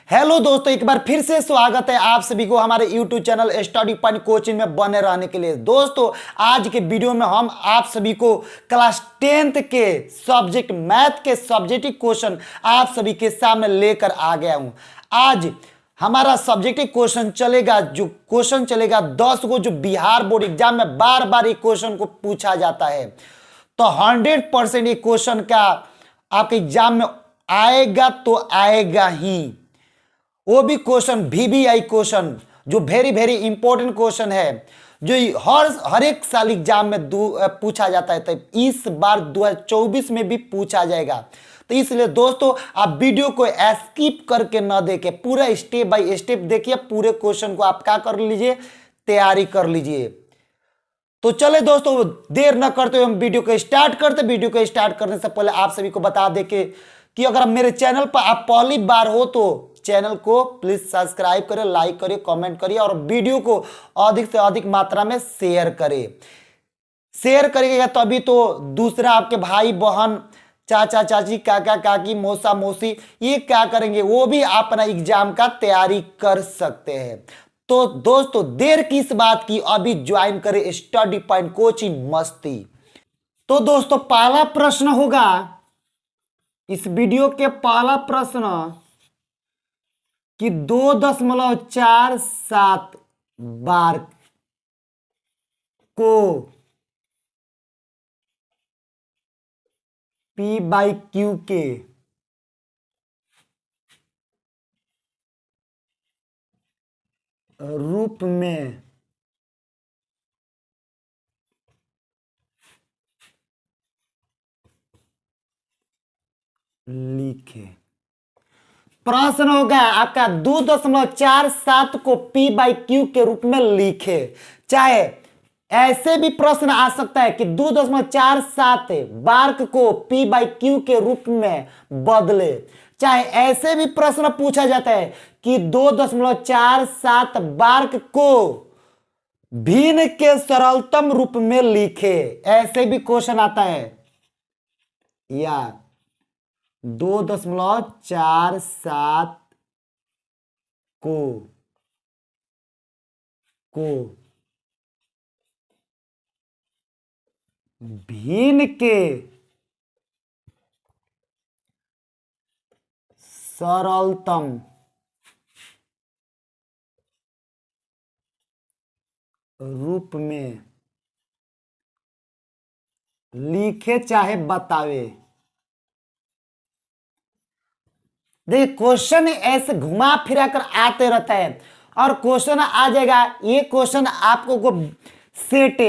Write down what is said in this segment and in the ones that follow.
Hello दोस्तों, एक बार फिर से स्वागत है आप सभी को हमारे YouTube channel study point coaching में बने रहने के लिए। दोस्तों, आज के वीडियो में हम आप सभी को क्लास 10th के सब्जेक्ट मैथ के सब्जेक्टिव क्वेश्चन आप सभी के सामने लेकर आ गया हूं। आज हमारा सब्जेक्टिव क्वेश्चन चलेगा, जो क्वेश्चन चलेगा 10 को, जो बिहार बोर्ड एग्जाम में बार बार ये क्वेश्चन को पूछा जाता है। तो 100% ये क्वेश्चन का आपके एग्जाम में आएगा तो आएगा ही। वो भी क्वेश्चन VVI क्वेश्चन, जो वेरी वेरी इंपॉर्टेंट क्वेश्चन है, जो हर एक साल एग्जाम में पूछा जाता है। तो इस बार 2024 में भी पूछा जाएगा। तो इसलिए दोस्तों, आप वीडियो को स्किप करके ना देखें, पूरा स्टेप बाय स्टेप देखिए, पूरे क्वेश्चन को आप क्या कर लीजिए, तैयारी कर लीजिए। तो चले दोस्तों, देर न करते हुए हम वीडियो को स्टार्ट करते। वीडियो को स्टार्ट करने से पहले आप सभी को बता दें कि अगर मेरे चैनल पर आप पहली बार हो तो चैनल को प्लीज सब्सक्राइब करें, लाइक करिए, कमेंट करिए और वीडियो को अधिक से अधिक मात्रा में शेयर करें। शेयर करिएगा तभी तो दूसरा आपके भाई बहन, चाचा चाची, काका काकी, मौसा मौसी, ये क्या करेंगे, वो भी अपना एग्जाम का तैयारी कर सकते हैं। तो दोस्तों, देर किस बात की, अभी ज्वाइन करें स्टडी पॉइंट कोचिंग मस्ती। तो दोस्तों, पहला प्रश्न होगा इस वीडियो के, पहला प्रश्न कि 2.47 बार को P/Q के रूप में लिखे। प्रश्न होगा आपका 2.47 को P/Q के रूप में लिखे। चाहे ऐसे भी प्रश्न आ सकता है कि 2.47 बार को P/Q के रूप में बदले। चाहे ऐसे भी प्रश्न पूछा जाता है कि 2.47 बार को भिन्न के सरलतम रूप में लिखे, ऐसे भी क्वेश्चन आता है। या 2.47 को भिन्न के सरलतम रूप में लिखे चाहे बतावे। देखिए, क्वेश्चन ऐसे घुमा फिरा कर आते रहता है और क्वेश्चन आ जाएगा। ये क्वेश्चन आपको सेट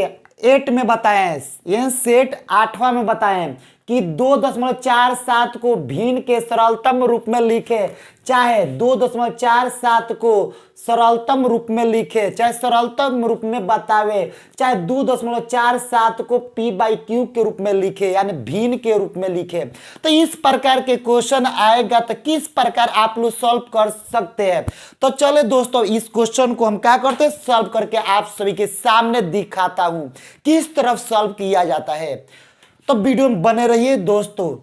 8 में बताया है, यह सेट 8वां में बताया है कि 2.47 को भिन्न के सरलतम रूप में लिखे। चाहे 2.47 को सरलतम रूप में लिखे, चाहे सरलतम रूप में बतावे, चाहे 2.47 को P/Q के रूप में लिखे, यानी भिन्न के रूप में लिखे। तो इस प्रकार के क्वेश्चन आएगा तो किस प्रकार आप लोग सॉल्व कर सकते हैं। तो चले दोस्तों, इस क्वेश्चन को हम क्या करते हैं, सॉल्व करके आप सभी के सामने दिखाता हूं किस तरफ सॉल्व किया जाता है। तो वीडियो में बने रहिए दोस्तों।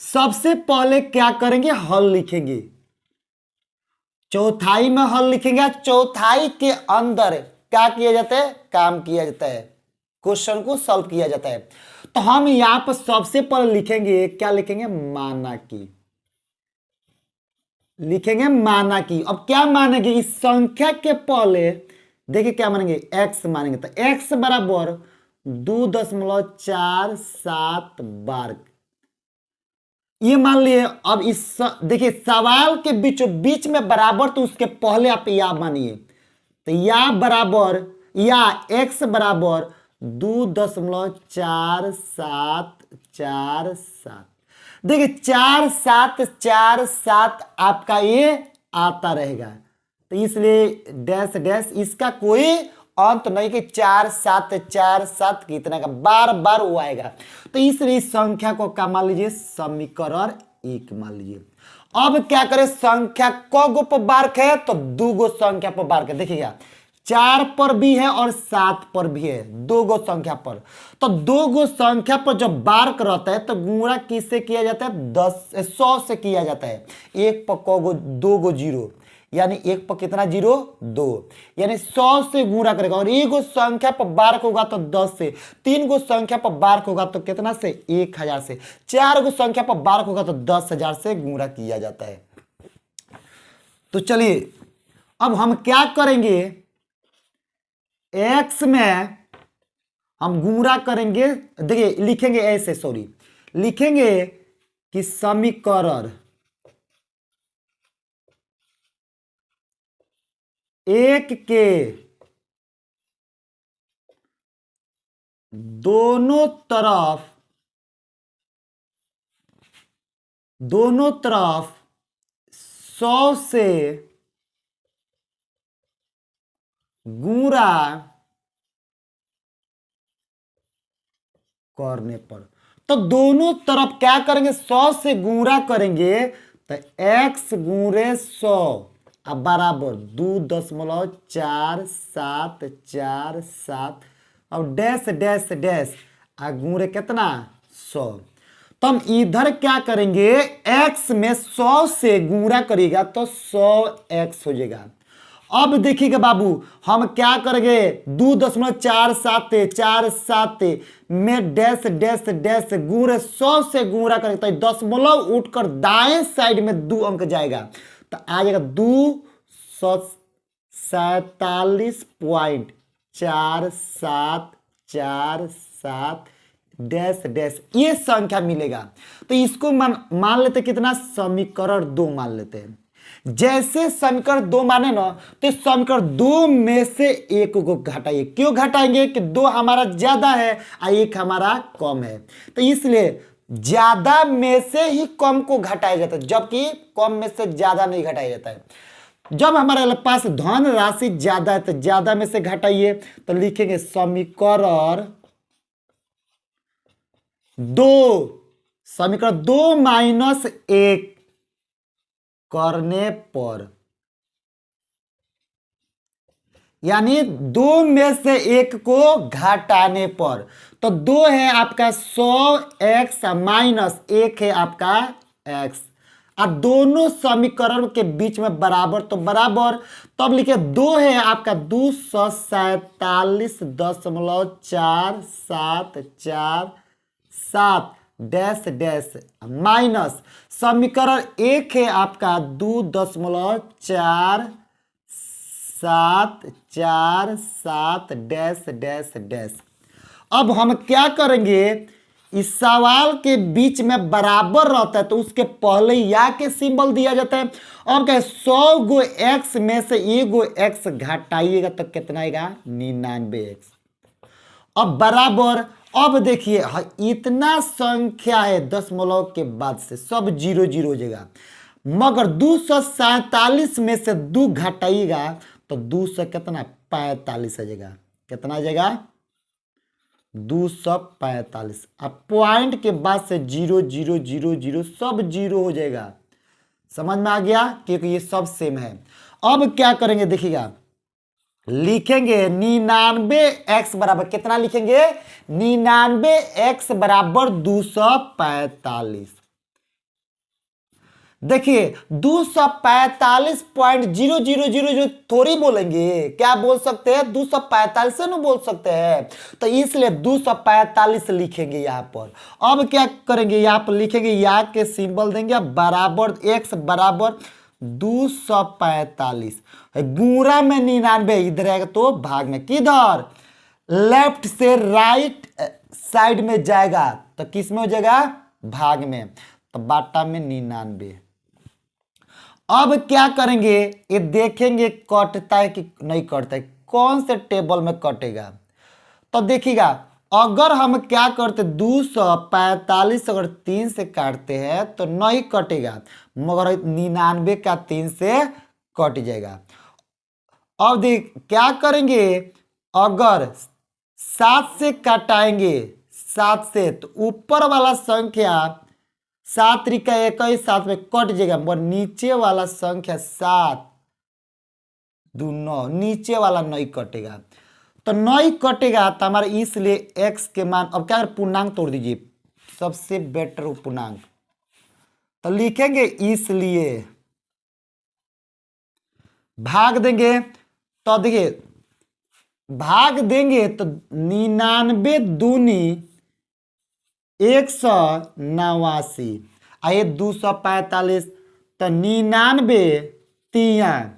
सबसे पहले क्या करेंगे, हल लिखेंगे। चौथाई में हल लिखेंगे। चौथाई के अंदर क्या किया जाता है, काम किया जाता है, क्वेश्चन को सॉल्व किया जाता है। तो हम यहां पर सबसे पहले लिखेंगे, क्या लिखेंगे, माना की लिखेंगे, माना की। अब क्या मानेंगे, इस संख्या के पहले देखिए क्या मानेंगे, x मानेंगे। तो x बराबर 2.47 बार, ये मान लिए। अब इस देखिए सवाल के बीचों बीच में बराबर, तो उसके पहले आप या मानिए। तो या बराबर, या x बराबर 2.4747। देखिए 4747 आपका ये आता रहेगा, तो इसलिए डैश डैश, इसका कोई अंत नहीं कि 4747 कितना का बार बार वो आएगा। तो इसलिए इस संख्या को क्या मान लीजिए, समीकरण 1 मान लीजिए। अब क्या करें, संख्या को गो पर बार्क है तो 2 गो संख्या पर बार्क है। देखिएगा 4 पर भी है और 7 पर भी है, दो गो संख्या पर। तो दो गो संख्या पर जब बार रहता है तो गुणा किससे किया जाता है? 100 से किया जाता है। एक पर को दो गो जीरो, यानी एक पर कितना जीरो? 2, यानी 100 से गुणा करेगा। और एक गो संख्या पर बार होगा तो 10 से, तीन गो संख्या पर बार होगा तो कितना से? 1000 से, चार गो संख्या पर बार होगा तो 10,000 से गुणा किया जाता है। तो चलिए अब हम क्या करेंगे, x में हम गुणा करेंगे। देखिए लिखेंगे ऐसे, सॉरी, लिखेंगे कि समीकरण एक के दोनों तरफ 100 से गुणा करने पर, तो दोनों तरफ क्या करेंगे? 100 से गुणा करेंगे तो x गुणे 100 अब बराबर 2.4747 अब डैश डैश डैश आ गुणे कितना? 100। तो हम इधर क्या करेंगे, x में 100 से गुणा करेगा तो 100x हो जाएगा। अब देखिएगा बाबू, हम क्या करेंगे, 2.4747 में डैश डैश डैश गुणे 100 से गुणा करेंगे तो दशमलव उठकर दाएं साइड में 2 अंक जाएगा तो आ जाएगा 247.4747 डैश डैश ये संख्या मिलेगा। तो इसको मान लेते कितना? समीकरण 2 मान लेते हैं। जैसे समीकरण 2 माने ना तो समीकरण 2 में से एक को घटाइए। क्यों घटाएंगे? कि 2 हमारा ज्यादा है और एक हमारा कम है, तो इसलिए ज्यादा में से ही कम को घटाया जाता है, जबकि कम में से ज्यादा नहीं घटाया जाता है। जब हमारे पास धन राशि ज्यादा है तो ज्यादा में से घटाइए, तो लिखेंगे समीकरण 2 माइनस 1 करने पर, यानी 2 में से 1 को घटाने पर। तो 2 है आपका 100x माइनस 1 है आपका x, और दोनों समीकरण के बीच में बराबर, तो बराबर तब लिखे 2 है आपका 247.4747 डैश डैश माइनस समीकरण 1 है आपका 2.4747 डैश डैश डैश। अब हम क्या करेंगे, इस सवाल के बीच में बराबर रहता है तो उसके पहले या के सिंबल दिया जाता है। अब क्या, 100 गो x में से एक गो x घटाइएगा तो कितना आएगा? 99x। अब बराबर, अब देखिए इतना संख्या है दशमलव के बाद से सब 0 0 हो जाएगा, मगर 247 में से 2 घटाइएगा तो 200 कितना? 45 आ जाएगा। कितना आ जाएगा? 245। अब पॉइंट के बाद से 0 0 0 0 सब 0 हो जाएगा। समझ में आ गया? क्योंकि ये सब सेम है। अब क्या करेंगे देखिएगा, लिखेंगे 99x बराबर कितना लिखेंगे? 99x बराबर 245। देखिए 245.0000 थोड़ी बोलेंगे, क्या बोल सकते हैं? 245 से ना बोल सकते हैं, तो इसलिए 245 लिखेंगे यहाँ पर। अब क्या करेंगे, यहाँ पर लिखेंगे, या के सिंबल देंगे बराबर x बराबर 245, गुणा में 99 इधर आएगा तो भाग में, किधर? लेफ्ट से राइट साइड में जाएगा तो किस में हो जाएगा? भाग में, तो बाटा में 99। अब क्या करेंगे, ये देखेंगे कटता है कि नहीं कटता है, कौन से टेबल में कटेगा। तो देखिएगा अगर हम क्या करते 245 अगर 3 से काटते हैं तो नहीं कटेगा, मगर 99 का 3 से कट जाएगा। अब देख क्या करेंगे, अगर 7 से काटाएंगे 7 से तो ऊपर वाला संख्या 7 त्रिका 21 7 में कट जाएगा, मगर नीचे वाला संख्या 7 दो 9, नीचे वाला 9 कटेगा, तो 9 कटेगा तो हमारे इसलिए x के मान, अब क्या करें, पूर्णांक तोड़ दीजिए, सबसे बेटर पूर्णांक, तो लिखेंगे इसलिए, भाग देंगे, तो देखिए भाग देंगे तो 99 दूनी 189, आइए 245, तो 99 तिया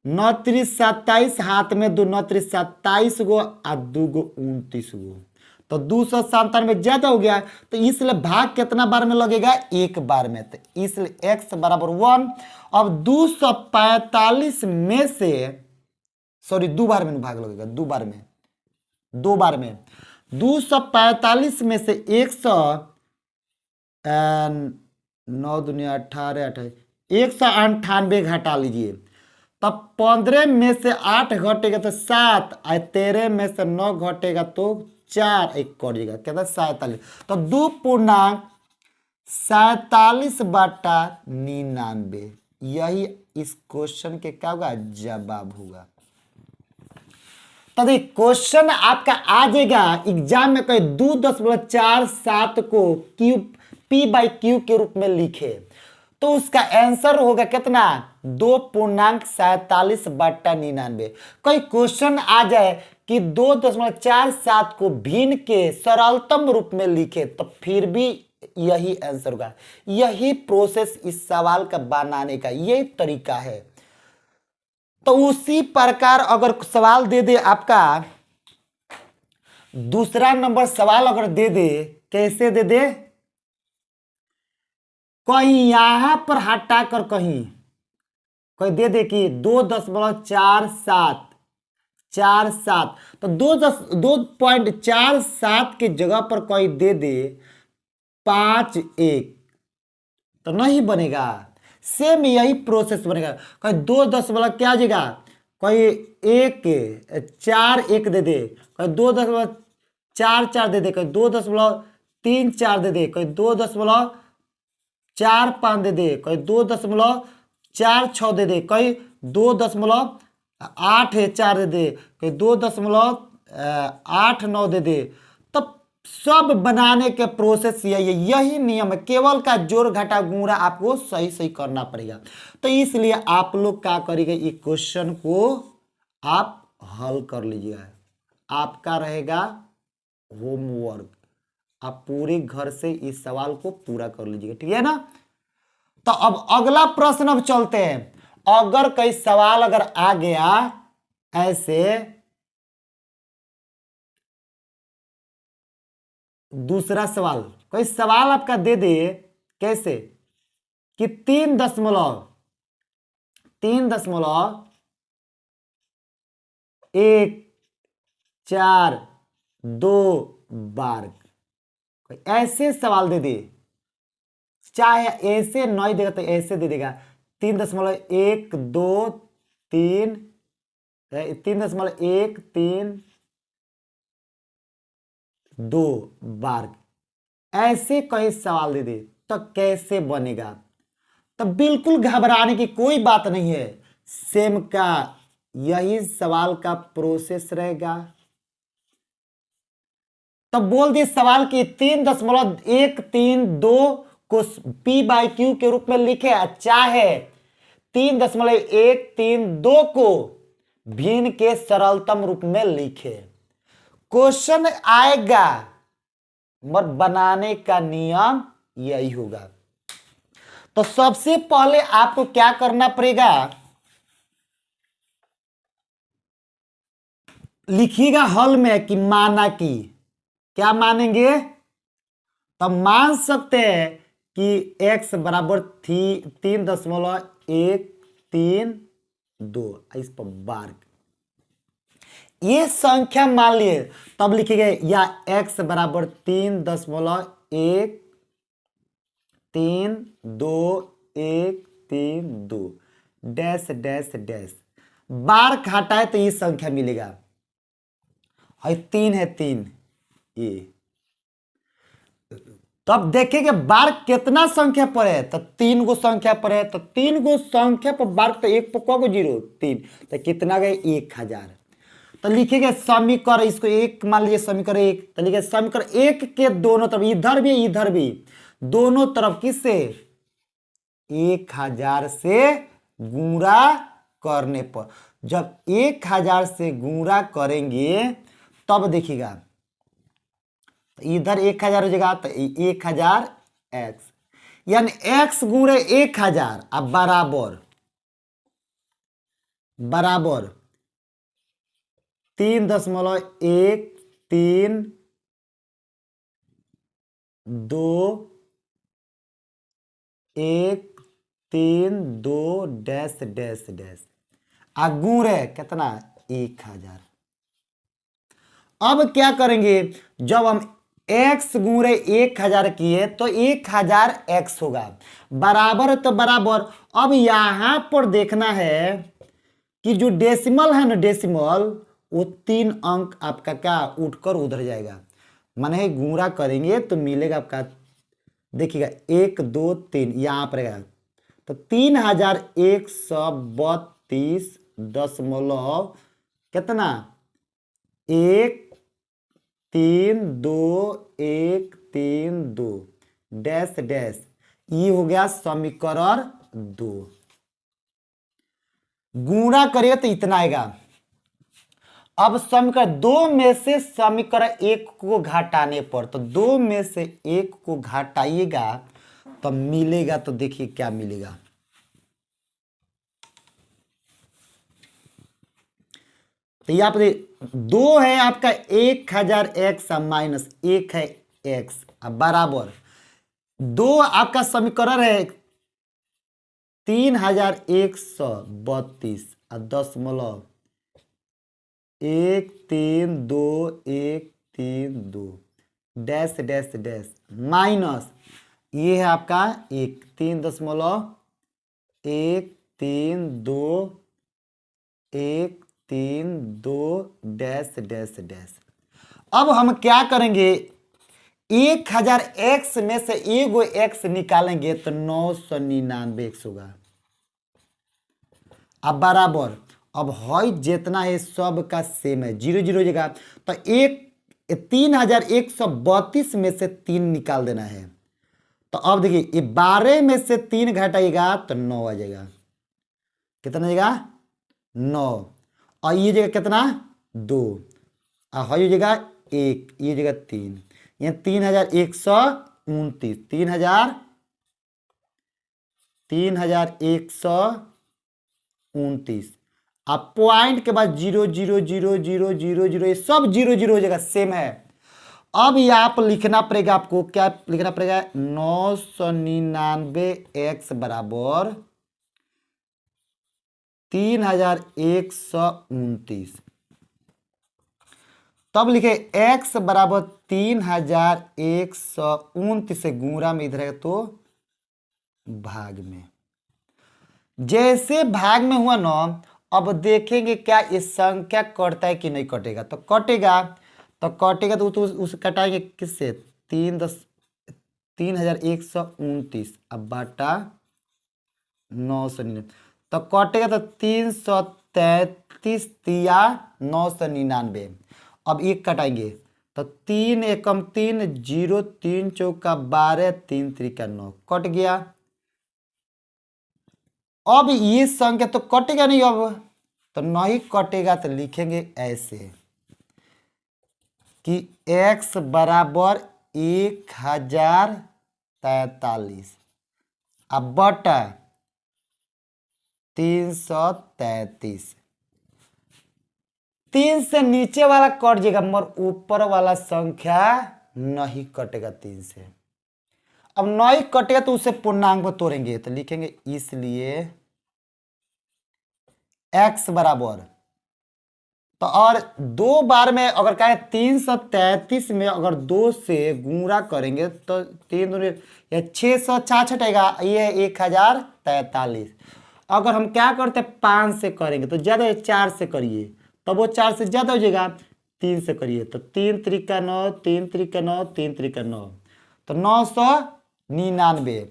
29 हाथ में 2 27 गो आ 2 गो 29 गो, तो 297 ज्यादा हो गया, तो इसलिए भाग कितना बार में लगेगा, एक बार में, तो इसलिए x बराबर 1। अब 245 में से, सॉरी 2 बार में भाग लगेगा, 2 बार में, 2 बार में, 245 में से 9 दुनिया 18 28, 198 घटा लीजिए, तब 15 में से 8 घटेगा तो 7, 13 में से 9 घटेगा तो 4, एक कट जाएगा, कहता है 47, तो 2.47/99, यही इस क्वेश्चन के क्या होगा, जवाब होगा। तो देखिए क्वेश्चन आपका आ जाएगा एग्जाम में, कोई 2.47 को क्यूब p/q के रूप में लिखे, तो उसका आंसर होगा कितना, 2.47/99। कोई क्वेश्चन आ जाए कि 2.47 को भिन्न के सरलतम रूप में लिखे, तो फिर भी यही आंसर होगा। यही प्रोसेस इस सवाल का बनाने का यही तरीका है। तो उसी प्रकार अगर सवाल दे दे आपका, दूसरा नंबर सवाल अगर दे दे, कैसे दे दे, कहीं यहां पर हटाकर कहीं कोई दे दे कि 2.47, तो 2.47 के जगह पर कोई दे दे 5-1, तो नहीं बनेगा। सेम यही प्रोसेस बनेगा, कोई 2 क्या जाएगा, कोई 1-4-1 दे दे, कोई 2.44 दे दे, कोई 2.34 दे दे, कोई 2.45 दे दे, कोई 2.46 दे दे, कोई 2.84 दे दे, कोई 2.89 दे दे। तो सब बनाने के प्रोसेस यही है, यही नियम है, केवल का जोड़ घटा गुणा आपको सही सही करना पड़ेगा। तो इसलिए आप लोग क्या करेंगे, ये क्वेश्चन को आप हल कर लीजिएगा, आपका रहेगा होमवर्क, आप पूरे घर से इस सवाल को पूरा कर लीजिएगा, ठीक है ना। तो अब अगला प्रश्न अब चलते हैं। अगर कोई सवाल अगर आ गया ऐसे, दूसरा सवाल, कोई सवाल आपका दे दे कैसे कि 3.142 कोई ऐसे सवाल दे दे, चाहे ऐसे नहीं देगा तो ऐसे दे देगा 3.123 3.132 ऐसे कई सवाल दे दे, तो कैसे बनेगा। तो बिल्कुल घबराने की कोई बात नहीं है, सेम का यही सवाल का प्रोसेस रहेगा। तो बोल दिए सवाल की 3.132 को p/q के रूप में लिखे, चाहे 3.132 को भिन्न के सरलतम रूप में लिखे। क्वेश्चन आएगा मगर बनाने का नियम यही होगा। तो सबसे पहले आपको क्या करना पड़ेगा, लिखिएगा हल में कि माना कि, क्या मानेंगे, तो मान सकते हैं कि x बराबर 3.132 इस पर बार ये संख्या मान लिए, तब लिखेंगे या x बराबर 3.132 डैश डैश डैश, बार घटाए तो ये संख्या मिलेगा, है 3 है 3 ये तो अब देखेंगे बार कितना संख्या पर है, तो 3 गो संख्या पर है, तो 3 गो संख्या पर बार, तो एक पर को जीरो 3, तो कितना गए 1000। तो लिखेंगे समीकरण, इसको एक मान लीजिए समीकरण एक, तो लिखेंगे समीकरण एक के दोनों तरफ, इधर भी दोनों तरफ किससे 1000 से गुणा करने पर, जब 1000 से गुणा करेंगे तब देखिएगा इधर 1000 हो जाएगा, तो 1000 एक्स, यानी एक्स गुणे 1000 अब बराबर 3.132 डैश डैश डैश आ गुणे कितना 1000। अब क्या करेंगे, जब हम x गुणे 1000 किए तो 1000 x होगा, बराबर तो बराबर। अब यहां पर देखना है कि जो डेसिमल है ना, डेसिमल वो 3 अंक आपका क्या उठकर उधर जाएगा, माने गुणा करेंगे तो मिलेगा आपका, देखिएगा 1 2 3 यहां पर है, तो 3132 कितना 132 डैश डैश, ये हो गया समीकरण 2। गुणा करिए तो इतना आएगा। अब समीकरण 2 में से समीकरण 1 को घटाने पर, तो 2 में से 1 को घटाइएगा तो मिलेगा, तो देखिए क्या मिलेगा, तो यहाँ पर 2 है आपका 1000 एक्स माइनस 1 है एक्स बराबर 2 आपका समीकरण है 3132 दशमलव 132 डैश डैश डैश माइनस ये है आपका 3.132 डैश डैश डैश। अब हम क्या करेंगे, 1000 एक्स में से एगो एक्स निकालेंगे तो 999 एक्स होगा। अब बराबर, अब हई जितना है सब का सेम है, 0 0 जगह, तो 3132 में से 3 निकाल देना है। तो अब देखिए ये 12 में से 3 घटाएगा तो 9 आ जाएगा, कितना जाएगा 9, और ये जगह कितना 2, और हई जगह 1, ये जगह 3, ये 3129 3129। अब पॉइंट के बाद 0 0 0 0 0 0 ये सब 0 0 हो जाएगा, सेम है। अब यहाँ पर लिखना पड़ेगा आपको, क्या लिखना पड़ेगा 999 एक्स बराबर 3129। तब लिखे x बराबर 3129 से गुणा में इधर है तो भाग में, जैसे भाग में हुआ ना, अब देखेंगे क्या इस संख्या कटता है कि नहीं कटेगा, तो कटेगा तो उस कटाएंगे किससे 3129 अब बाटा 999, तो कटेगा तो 333 तिया 999। अब एक कटाएंगे तो 3 एकम 3 0 3 चौका 12 3 त्रिका 9 कट गया। अब ये संख्या तो कटेगा नहीं, अब तो नहीं कटेगा तो लिखेंगे ऐसे कि x बराबर 1043 अब बटा 333। 3 से नीचे वाला कट जाएगा मगर ऊपर वाला संख्या नहीं कटेगा 3 से। अब नहीं कटेगा तो उसे पूर्णांक में तोड़ेंगे तो लिखेंगे इसलिए x बराबर, तो और 2 बार में अगर कहें 333 में अगर 2 से गुणा करेंगे तो 3 दूनी या 666 आएगा, ये है 1043। अगर हम क्या करते 5 से करेंगे तो ज्यादा 4 से करिए तो वो 4 से ज्यादा हो जाएगा, 3 से करिए तो 3 त्रिका 9 3 त्रिका 9 3 त्रिका 9, तो 999,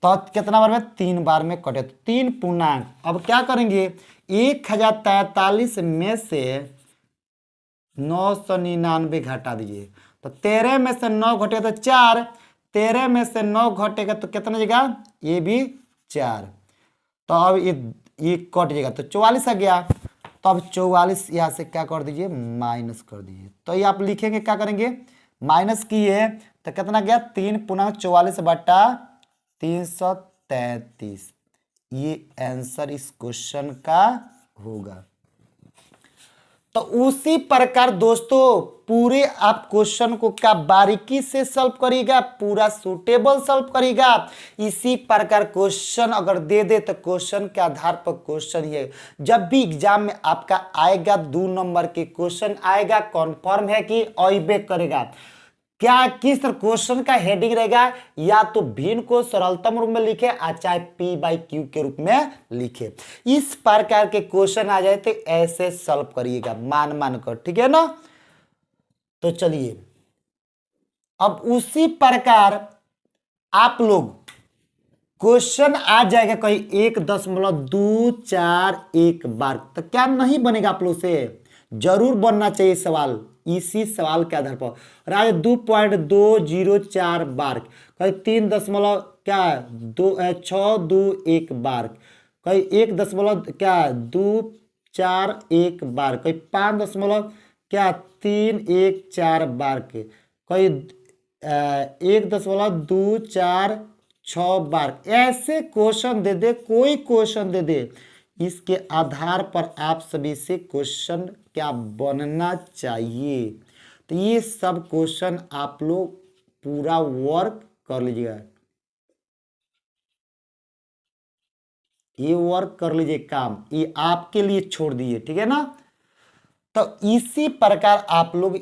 तो कितना बार में 3 बार में कटे, तो 3 पूर्णांक। अब क्या करेंगे, 1043 में से 999 घटा दीजिए, तो 13 में से 9 घटेगा तो 4, 13 में से 9 घटेगा तो कितना जगह, ये भी 4, तो अब ये कट जाएगा तो 44 आ गया। तो अब 44 यहाँ से क्या कर दीजिए, माइनस कर दीजिए। तो ये आप लिखेंगे, क्या करेंगे, माइनस किए तो कितना गया, 3 पूर्णांक 44 बटा 333, ये आंसर इस क्वेश्चन का होगा। तो उसी प्रकार दोस्तों पूरे आप क्वेश्चन को क्या बारीकी से सॉल्व करिएगा, पूरा सूटेबल सॉल्व करिएगा। इसी प्रकार क्वेश्चन अगर दे दे तो क्वेश्चन के आधार पर क्वेश्चन ये, जब भी एग्जाम में आपका आएगा 2 नंबर के क्वेश्चन आएगा, कॉन्फर्म है कि अइबे करेगा। क्या किस तरह क्वेश्चन का हेडिंग रहेगा, या तो भिन्न को सरलतम रूप में लिखे, चाहे P/Q के रूप में लिखे। इस प्रकार के क्वेश्चन आ जाए तो ऐसे सॉल्व करिएगा मान कर, ठीक है ना। तो चलिए अब उसी प्रकार आप लोग क्वेश्चन आ जाएगा कहीं 1.241 बार, तो क्या नहीं बनेगा आप लोग से, जरूर बनना चाहिए सवाल। इसी सवाल के आधार पर राज 2.204 बार, कहीं 3 दशमलव क्या 621 बार, कहीं 1 दशमलव क्या 241 बार, कहीं 5 दशमलव क्या 314 बार के, कहीं 1.246 बार। ऐसे क्वेश्चन दे दे, कोई क्वेश्चन दे दे, इसके आधार पर आप सभी से क्वेश्चन क्या बनना चाहिए। तो ये सब क्वेश्चन आप लोग पूरा वर्क कर लीजिएगा, ये वर्क कर लीजिए, काम ये आपके लिए छोड़ दिए, ठीक है ना। तो इसी प्रकार आप लोग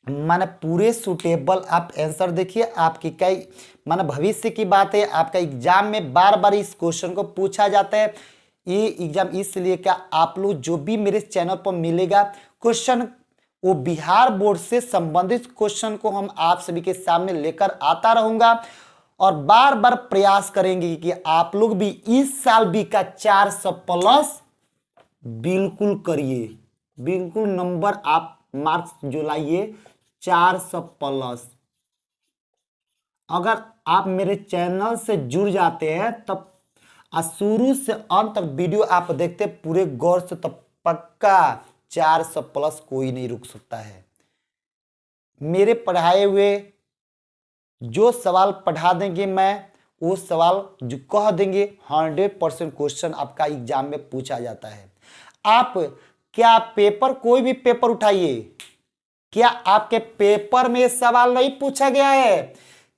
माने पूरे सुटेबल आप आंसर देखिए। आपकी कई माने भविष्य की बात है, आपका एग्जाम में बार बार इस क्वेश्चन को पूछा जाता है। ये एग्जाम इसलिए क्या, आप लोग जो भी मेरे चैनल पर मिलेगा क्वेश्चन, वो बिहार बोर्ड से संबंधित क्वेश्चन को हम आप सभी के सामने लेकर आता रहूंगा, और बार बार प्रयास करेंगे कि आप लोग भी इस साल भी का 400 प्लस बिल्कुल करिए, बिल्कुल नंबर आप मार्क्स जो लाइए 400 प्लस। अगर आप मेरे चैनल से जुड़ जाते हैं तब शुरू से अंत तक वीडियो आप देखते पूरे गौर से, तो पक्का 400 प्लस कोई नहीं रुक सकता है। मेरे पढ़ाए हुए जो सवाल पढ़ा देंगे मैं, वो सवाल जो कह देंगे 100% क्वेश्चन आपका एग्जाम में पूछा जाता है। आप क्या पेपर, कोई भी पेपर उठाइए, क्या आपके पेपर में सवाल नहीं पूछा गया है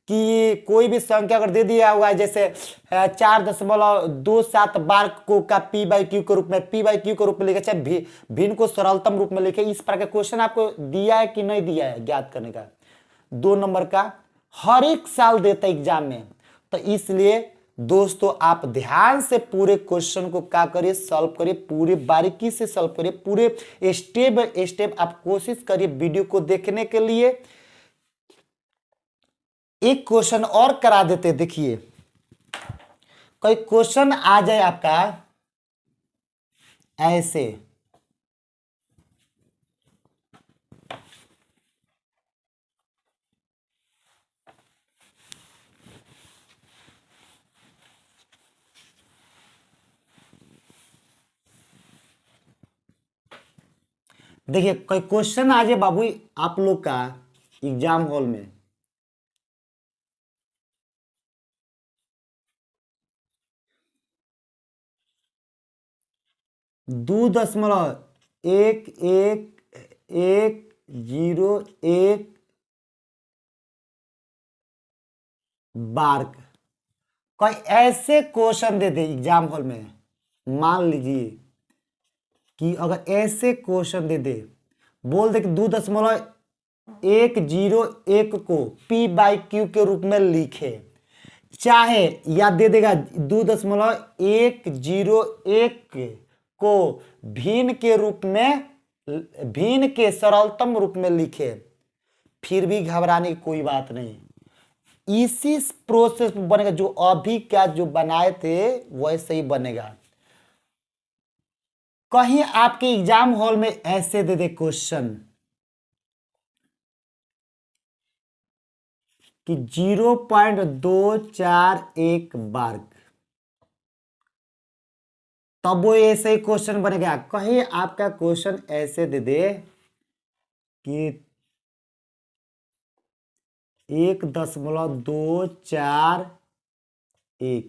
कि कोई भी संख्या अगर दे दिया हुआ है, जैसे 4.27 बार को का P/Q के रूप में, P/Q के रूप में लिखे, चाहे भिन्न को सरलतम रूप में लिखे, इस प्रकार का क्वेश्चन आपको दिया है कि नहीं दिया है ज्ञात करने का, 2 नंबर का हर एक साल देता है एग्जाम में। तो इसलिए दोस्तों आप ध्यान से पूरे क्वेश्चन को क्या करिए, सॉल्व करिए, पूरे बारीकी से सॉल्व करिए, पूरे स्टेप बाय स्टेप आप कोशिश करिए वीडियो को देखने के लिए। एक क्वेश्चन और करा देते, देखिए कोई क्वेश्चन आ जाए आपका ऐसे, देखिए कोई क्वेश्चन आ जाए बाबू आप लोग का एग्जाम हॉल में, 2.11101 बार कोई ऐसे क्वेश्चन दे दे एग्जाम हॉल में, मान लीजिए कि अगर ऐसे क्वेश्चन दे दे, बोल दे कि 2.101 को P/Q के रूप में लिखे, चाहे या दे देगा 2.101 को भिन्न के रूप में, भिन्न के सरलतम रूप में लिखे, फिर भी घबराने की कोई बात नहीं। इसी प्रोसेस में बनेगा, जो अभी क्या जो बनाए थे वैसे ही बनेगा। कहीं आपके एग्जाम हॉल में ऐसे दे दे क्वेश्चन कि 0.241 वर्ग, तब वो ऐसे ही क्वेश्चन बनेगा। कहीं आपका क्वेश्चन ऐसे दे दे कि 1.241,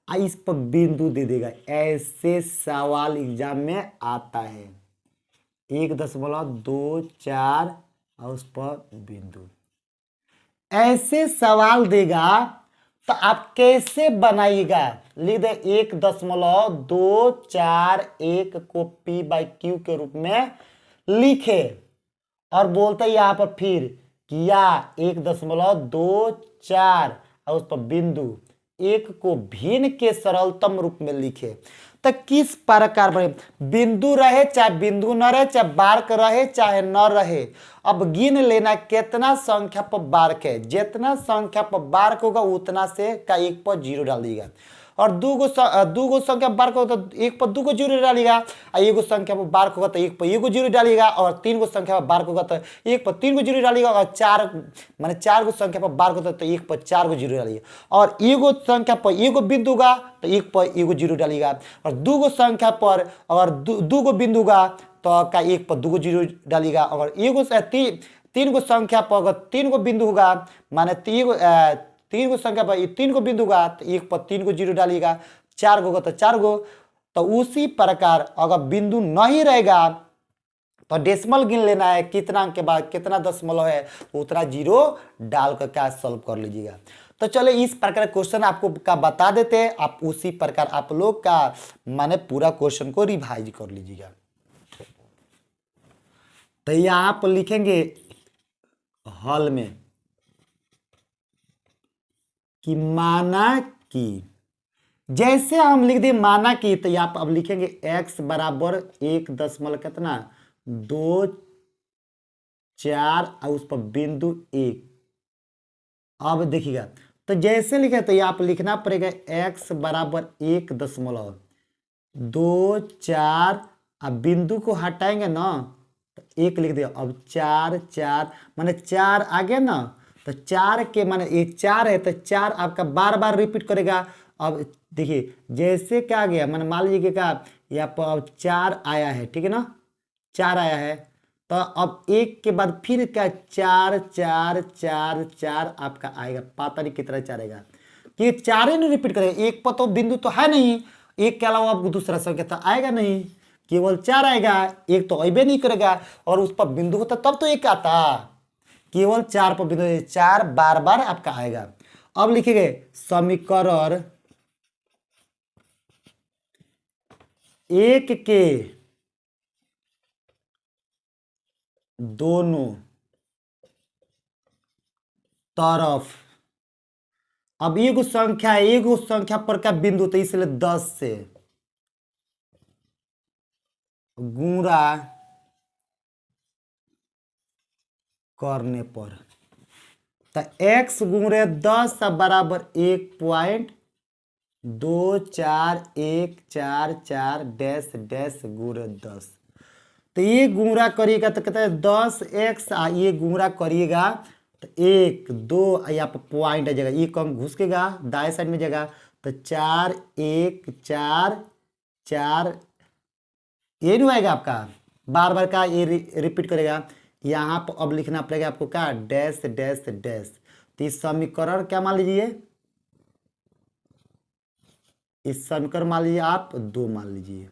इस पर बिंदु दे देगा। ऐसे सवाल एग्जाम में आता है, 1.24 और उस पर बिंदु, ऐसे सवाल देगा तो आप कैसे बनाइएगा? लिख दे 1.241 को P/Q के रूप में लिखे और बोलते यहाँ पर फिर किया 1.24 और उस पर बिंदु, एक को भिन्न के सरलतम रूप में लिखे। तो किस प्रकार बने? बिंदु रहे चाहे बिंदु न रहे, चाहे बार्क रहे चाहे न रहे, अब गिन लेना कितना संख्या पर बार्क है। जितना संख्या पर बार्क होगा उतना से का एक पर जीरो डाल दीजिएगा। और दूगो संख्या बार्क होगा तो एक पर दूगो जीरो डालिएगा, और एगो संख्या पर बार्क होगा तो एक पर एगो जीरो डालिएगा, और तीन गो संख्या पर बार्क होगा तो एक पर तीन गो जीरो डालिएगा, और चार गो संख्या पर बार्क होता है तो एक पर चार गो जीरो डालिएगा, और एगो संख्या पर एगो बिंदु होगा तो एक पर एगो जीरो डालिएगा, और दूगो संख्या पर अगर दूगो बिंदु होगा तो का एक पर दूगो जीरो डालिएगा, अगर एगो तीन गो संख्या पर अगर तीन गो बिंदु होगा, माने तीन गो संख्या पर तीन गो बिंदु होगा तो एक पर तीन गो जीरो डालिएगा, चार गो होगा तो चार गो। तो उसी प्रकार अगर बिंदु नहीं रहेगा तो डेसिमल गिन लेना है, कितना अंक के बाद कितना दशमलव है उतना जीरो डाल कर क्या सॉल्व कर लीजिएगा। तो चलो इस प्रकार क्वेश्चन आपको का बता देते हैं, आप उसी प्रकार आप लोग का माने पूरा क्वेश्चन को रिवाइज कर लीजिएगा। तो यहाँ आप लिखेंगे हॉल में कि माना कि, जैसे हम लिख दिए माना कि, तो यहाँ पर अब लिखेंगे x बराबर 1 कितना 2,4 और उस पर बिंदु 1। अब देखिएगा तो जैसे लिखे तो यहाँ पर लिखना पड़ेगा x बराबर 1.24, अब बिंदु को हटाएंगे ना तो एक लिख दिया। अब 4 4 माने 4 आ गया ना, तो 4 के माने ये 4 है तो 4 आपका बार बार रिपीट करेगा। अब देखिए जैसे क्या आ गया, मैंने मान लीजिए क्या यहाँ पर अब 4 आया है, ठीक है ना, 4 आया है, तो अब एक के बाद फिर क्या 4 4 4 4 आपका आएगा, पता नहीं कितना 4 आएगा, कि 4 ही नहीं रिपीट करेगा। एक पर तो बिंदु तो है नहीं, एक के अलावा आपको दूसरा संख्या तो आएगा नहीं, केवल 4 आएगा, एक तो अबे नहीं करेगा, और उस पर बिंदु होता तब तो एक आता, केवल 4 पर बिंदु, 4 बार बार आपका आएगा। अब लिखेंगे समीकरण 1 के दोनों तरफ, अब एगो संख्या पर का बिंदु तो इसलिए 10 से गुणा करने पर, तो x गुणे 10 बराबर 1.2414 डैश डैश गुणे 10। तो ये गुणा करिएगा तो कहता है 10x, ये गुणा करिएगा तो 1 2 यहाँ पर पॉइंट आ जाएगा, ये कम घुसकेगा दाएं साइड में जाएगा, तो 4 1 4 4, ये नहीं आएगा आपका, बार बार का ये रिपीट करेगा। यहाँ पर अब लिखना पड़ेगा आपको क्या डैश डैश डैश। तो इस समीकरण क्या मान लीजिए, इस समीकरण मान लीजिए आप 2 मान लीजिए।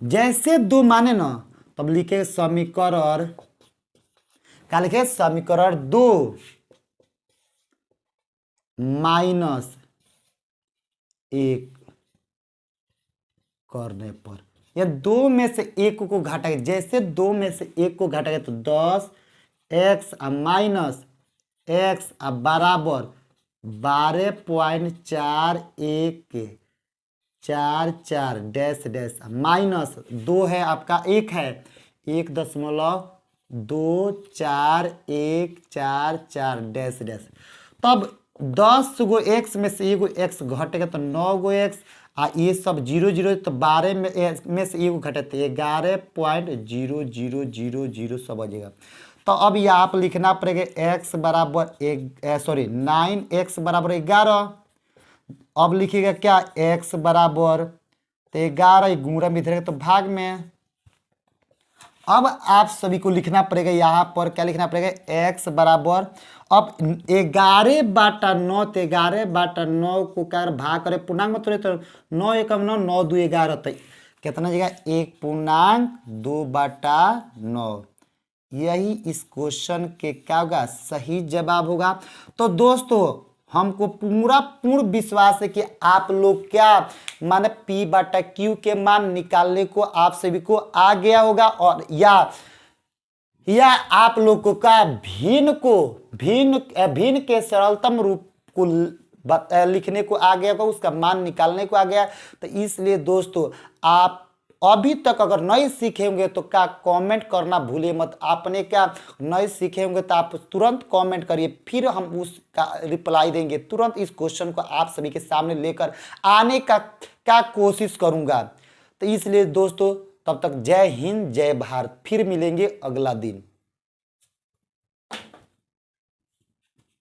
जैसे 2 माने ना तब लिखे समीकरण, क्या लिखे समीकरण 2 माइनस 1 करने पर, या 2 में से 1 को घटाएंगे, जैसे 2 में से 1 को घटाएंगे तो 10x माइनस x बराबर 12.4144 डैश डैश, माइनस 2 है आपका 1 है 1.24, 2 4 1 4 4 डैश डैश। तब 10 गो एक्स में से एगो एक्स घटेगा तो 9 गो एक्स, आ ये सब 0 0 तो 12 में से एगो घटे तो 11.0000 सब आ जाएगा। तो अब यहाँ पर लिखना पड़ेगा x बराबर 9x बराबर 11। अब लिखिएगा क्या x बराबर तो 11 गुणा में इधर तो भाग में। अब आप सभी को लिखना पड़ेगा यहाँ पर क्या लिखना पड़ेगा x बराबर, अब 11/9 तो 11/9 को क्या भाग करे पूर्णांक में तो 9 एकम 9 9 2 11 तो कितना जगह 1/2/9। यही इस क्वेश्चन के क्या होगा सही जवाब होगा। तो दोस्तों हमको पूर्ण विश्वास है कि आप लोग क्या माने P/Q के मान निकालने को आप सभी को आ गया होगा, और या आप लोगों का भिन्न के सरलतम रूप को लिखने को आ गया होगा, उसका मान निकालने को आ गया। तो इसलिए दोस्तों आप अभी तक अगर नहीं सीखे होंगे तो क्या कमेंट करना भूलिए मत। आपने क्या नहीं सीखे होंगे तो आप तुरंत कमेंट करिए, फिर हम उसका रिप्लाई देंगे। तुरंत इस क्वेश्चन को आप सभी के सामने लेकर आने का क्या कोशिश करूंगा। तो इसलिए दोस्तों तब तक जय हिंद जय भारत, फिर मिलेंगे अगला दिन।